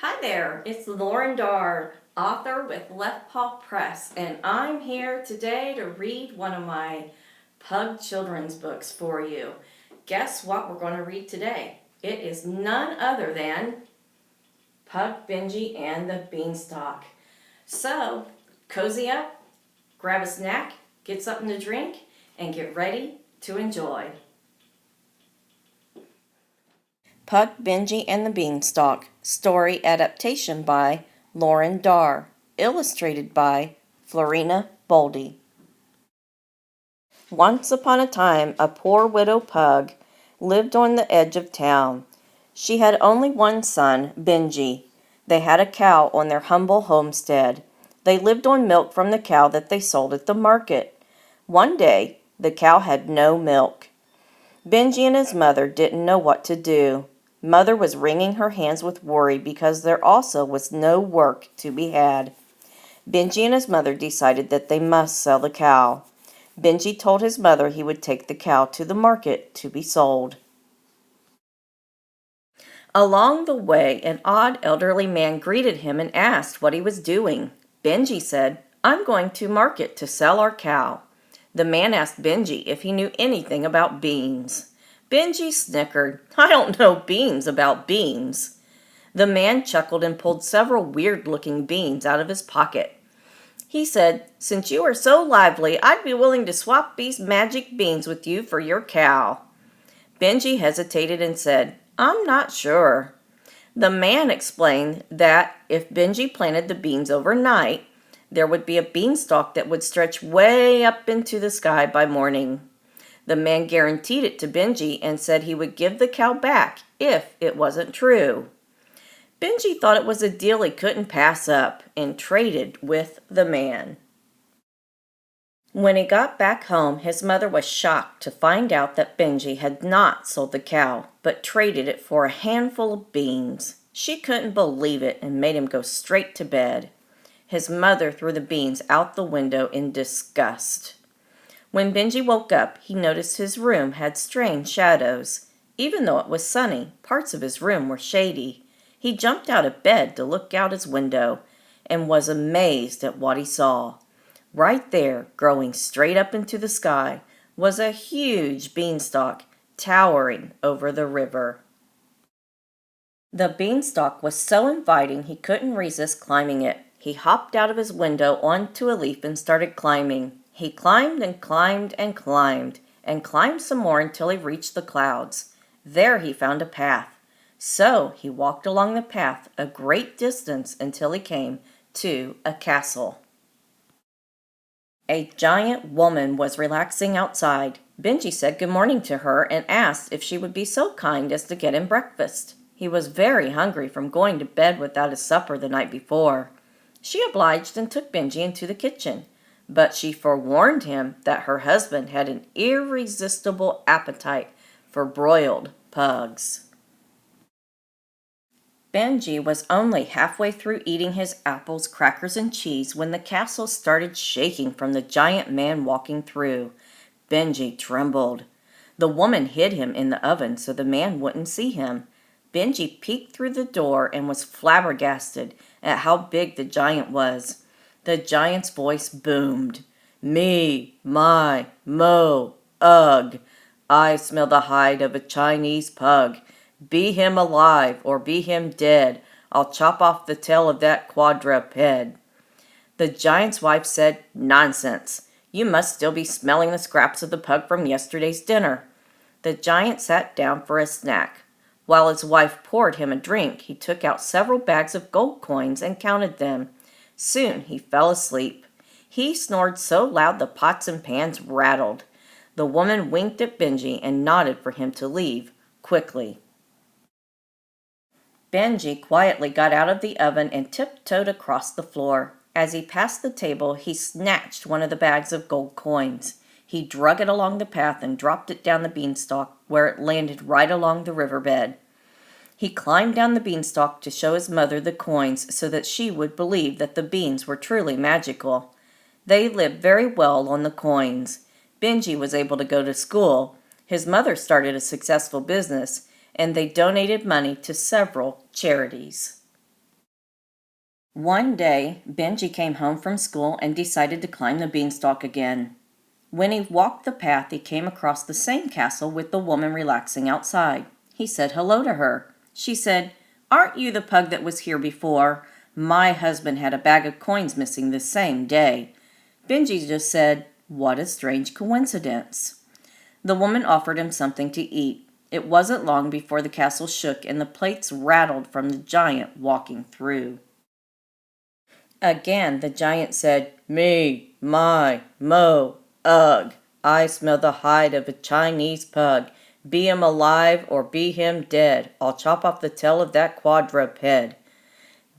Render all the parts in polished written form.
Hi there, it's Laurren Darr, author with Left Paw Press, and I'm here today to read one of my Pug children's books for you. Guess what we're going to read today? It is none other than Pug Benji and the Beanstalk. So, cozy up, grab a snack, get something to drink, and get ready to enjoy. Pug Benji and the Beanstalk, story adaptation by Laurren Darr, illustrated by Florina Boldy. Once upon a time, a poor widow pug lived on the edge of town. She had only one son, Benji. They had a cow on their humble homestead. They lived on milk from the cow that they sold at the market. One day, the cow had no milk. Benji and his mother didn't know what to do. Mother was wringing her hands with worry because there also was no work to be had. Benji and his mother decided that they must sell the cow. Benji told his mother he would take the cow to the market to be sold. Along the way, an odd elderly man greeted him and asked what he was doing. Benji said, "I'm going to market to sell our cow." The man asked Benji if he knew anything about beans. Benji snickered. "I don't know beans about beans." The man chuckled and pulled several weird-looking beans out of his pocket. He said, "Since you are so lively, I'd be willing to swap these magic beans with you for your cow." Benji hesitated and said, "I'm not sure." The man explained that if Benji planted the beans overnight, there would be a beanstalk that would stretch way up into the sky by morning. The man guaranteed it to Benji and said he would give the cow back if it wasn't true. Benji thought it was a deal he couldn't pass up and traded with the man. When he got back home, his mother was shocked to find out that Benji had not sold the cow, but traded it for a handful of beans. She couldn't believe it and made him go straight to bed. His mother threw the beans out the window in disgust. When Benji woke up, he noticed his room had strange shadows. Even though it was sunny, parts of his room were shady. He jumped out of bed to look out his window and was amazed at what he saw. Right there, growing straight up into the sky, was a huge beanstalk towering over the river. The beanstalk was so inviting he couldn't resist climbing it. He hopped out of his window onto a leaf and started climbing. He climbed and climbed and climbed, and climbed some more until he reached the clouds. There he found a path. So he walked along the path a great distance until he came to a castle. A giant woman was relaxing outside. Benji said good morning to her and asked if she would be so kind as to get him breakfast. He was very hungry from going to bed without his supper the night before. She obliged and took Benji into the kitchen. But she forewarned him that her husband had an irresistible appetite for broiled pugs. Benji was only halfway through eating his apples, crackers, and cheese when the castle started shaking from the giant man walking through. Benji trembled. The woman hid him in the oven so the man wouldn't see him. Benji peeked through the door and was flabbergasted at how big the giant was. The giant's voice boomed. "Me, my, mo, ugh. I smell the hide of a Chinese pug. Be him alive or be him dead. I'll chop off the tail of that quadruped." The giant's wife said, "Nonsense. You must still be smelling the scraps of the pug from yesterday's dinner." The giant sat down for a snack. While his wife poured him a drink, he took out several bags of gold coins and counted them. Soon he fell asleep. He snored so loud the pots and pans rattled. The woman winked at Benji and nodded for him to leave quickly. Benji quietly got out of the oven and tiptoed across the floor. As he passed the table, he snatched one of the bags of gold coins. He drug it along the path and dropped it down the beanstalk, where it landed right along the riverbed. He climbed down the beanstalk to show his mother the coins so that she would believe that the beans were truly magical. They lived very well on the coins. Benji was able to go to school. His mother started a successful business, and they donated money to several charities. One day, Benji came home from school and decided to climb the beanstalk again. When he walked the path, he came across the same castle with the woman relaxing outside. He said hello to her. She said, "Aren't you the pug that was here before? My husband had a bag of coins missing the same day." Benji just said, "What a strange coincidence." The woman offered him something to eat. It wasn't long before the castle shook and the plates rattled from the giant walking through. Again, the giant said, "Me, my, mo, ugh. I smell the hide of a Chinese pug. Be him alive or be him dead. I'll chop off the tail of that quadruped."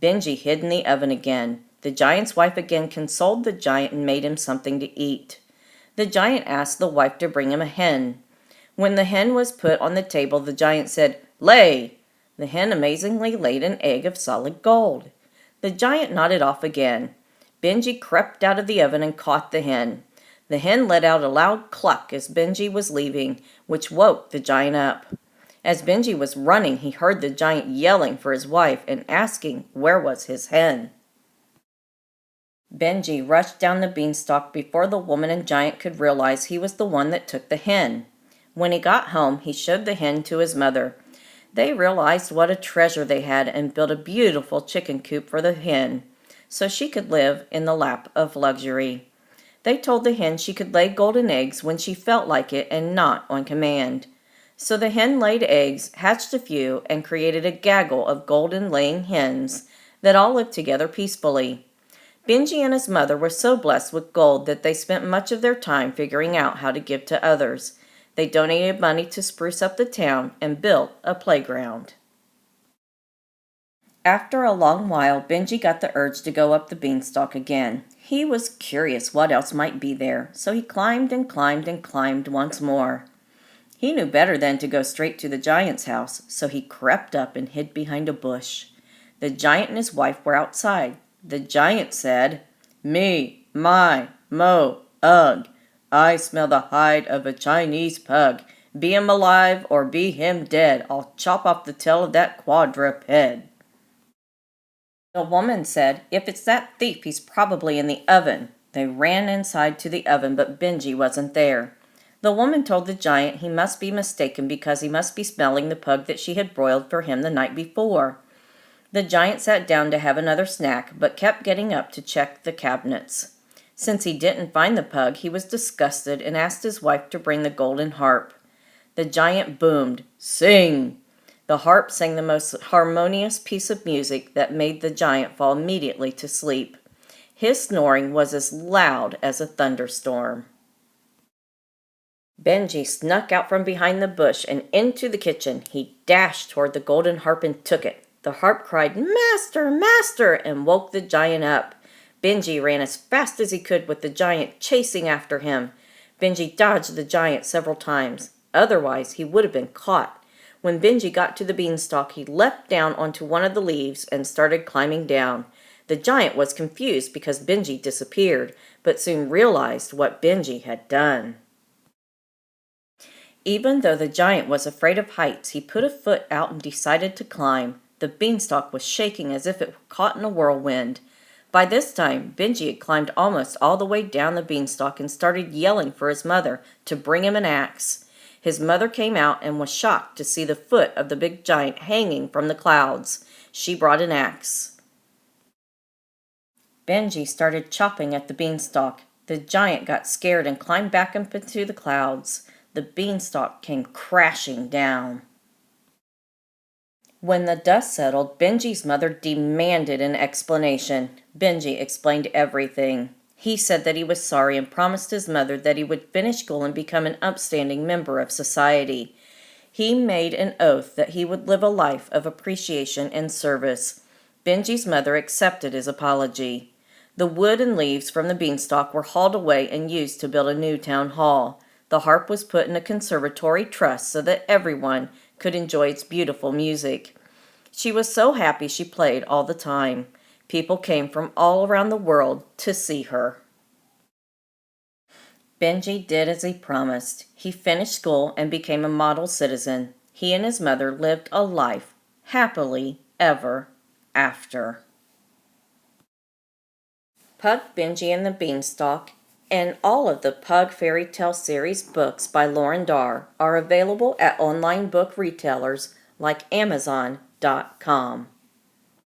Benji hid in the oven again. The giant's wife again consoled the giant and made him something to eat. The giant asked the wife to bring him a hen. When the hen was put on the table, the giant said, "Lay!" The hen amazingly laid an egg of solid gold. The giant nodded off again. Benji crept out of the oven and caught the hen. The hen let out a loud cluck as Benji was leaving, which woke the giant up. As Benji was running, he heard the giant yelling for his wife and asking where was his hen. Benji rushed down the beanstalk before the woman and giant could realize he was the one that took the hen. When he got home, he showed the hen to his mother. They realized what a treasure they had and built a beautiful chicken coop for the hen, so she could live in the lap of luxury. They told the hen she could lay golden eggs when she felt like it and not on command. So the hen laid eggs, hatched a few, and created a gaggle of golden laying hens that all lived together peacefully. Benji and his mother were so blessed with gold that they spent much of their time figuring out how to give to others. They donated money to spruce up the town and built a playground. After a long while, Benji got the urge to go up the beanstalk again. He was curious what else might be there, so he climbed and climbed and climbed once more. He knew better than to go straight to the giant's house, so he crept up and hid behind a bush. The giant and his wife were outside. The giant said, "Me, my, mo, ugh. I smell the hide of a Chinese pug. Be him alive or be him dead. I'll chop off the tail of that quadruped." The woman said, "If it's that thief, he's probably in the oven." They ran inside to the oven, but Benji wasn't there. The woman told the giant he must be mistaken because he must be smelling the pug that she had broiled for him the night before. The giant sat down to have another snack, but kept getting up to check the cabinets. Since he didn't find the pug, he was disgusted and asked his wife to bring the golden harp. The giant boomed, "Sing!" The harp sang the most harmonious piece of music that made the giant fall immediately to sleep. His snoring was as loud as a thunderstorm. Benji snuck out from behind the bush and into the kitchen. He dashed toward the golden harp and took it. The harp cried, "Master, master!" and woke the giant up. Benji ran as fast as he could with the giant chasing after him. Benji dodged the giant several times. Otherwise, he would have been caught. When Benji got to the beanstalk, he leapt down onto one of the leaves and started climbing down. The giant was confused because Benji disappeared, but soon realized what Benji had done. Even though the giant was afraid of heights, he put a foot out and decided to climb. The beanstalk was shaking as if it were caught in a whirlwind. By this time, Benji had climbed almost all the way down the beanstalk and started yelling for his mother to bring him an axe. His mother came out and was shocked to see the foot of the big giant hanging from the clouds. She brought an axe. Benji started chopping at the beanstalk. The giant got scared and climbed back up into the clouds. The beanstalk came crashing down. When the dust settled, Benji's mother demanded an explanation. Benji explained everything. He said that he was sorry and promised his mother that he would finish school and become an upstanding member of society. He made an oath that he would live a life of appreciation and service. Benji's mother accepted his apology. The wood and leaves from the beanstalk were hauled away and used to build a new town hall. The harp was put in a conservatory trust so that everyone could enjoy its beautiful music. She was so happy she played all the time. People came from all around the world to see her. Benji did as he promised. He finished school and became a model citizen. He and his mother lived a life happily ever after. Pug Benji and the Beanstalk, and all of the Pug Fairy Tale series books by Laurren Darr are available at online book retailers like Amazon.com.